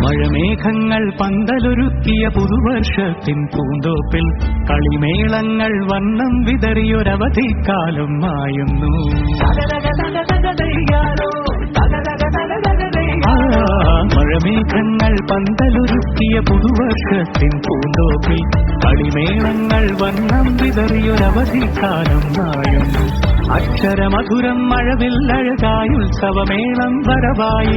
മഴമേഘങ്ങൾ പന്തലൊരുക്കിയ പുതുവർഷത്തിൻ പൂന്തോപ്പിൽ കളിമേളങ്ങൾ വണ്ണം വിതറിയൊരവധിക്കാലം മായുന്നു. മഴമേഘങ്ങൾ പന്തലൊരുക്കിയ പുതുവർഷത്തിൻ പൂന്തോപ്പിൽ കളിമേളങ്ങൾ വണ്ണം വിതറിയൊരവധിക്കാലം മായുന്നു. അക്ഷരമധുരം മഴവില്ലഴകായി ഉത്സവമേളം വരവായി,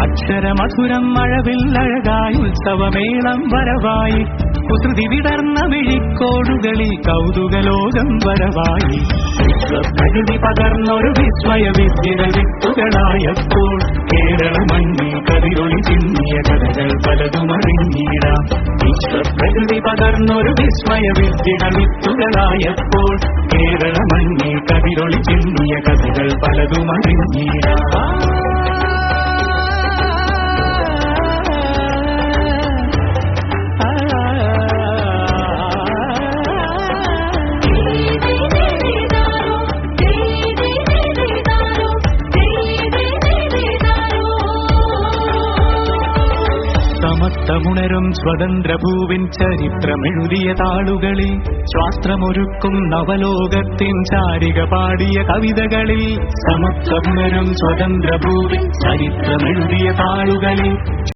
അക്ഷരമധുരം മഴവില്ലഴകായി ഉത്സവമേളം വരവായി, കുസൃതി വിടർന്ന മിഴിക്കോടുകളി കൗതുകലോകം വരവായി. വിശ്വപ്രകൃതി പകർന്നൊരു വിസ്മയ വിദ്യകൾ വിത്തുകളായപ്പോൾ കേരള മണ്ണിൽ കതിരൊളി ചിന്നിയ കഥകൾ പലതും അറിഞ്ഞിടാം. വിശ്വപ്രകൃതി പകർന്നൊരു വിസ്മയ വിദ്യകൾ വിത്തുകളായപ്പോൾ കേരള മണ്ണിൽ കതിരൊളി ചിന്നിയ കഥകൾ പലതും അറിഞ്ഞിടാം. സമത്വമുണരും സ്വതന്ത്രഭൂവിൻ ചരിത്രമെഴുതിയ താളുകളിൽ, ശാസ്ത്രമൊരുക്കും നവലോകത്തിൻ ചാരിക പാടിയ കവിതകളിൽ, സമത്വമുണരും സ്വതന്ത്രഭൂവിൻ ചരിത്രമെഴുതിയ താളുകളിൽ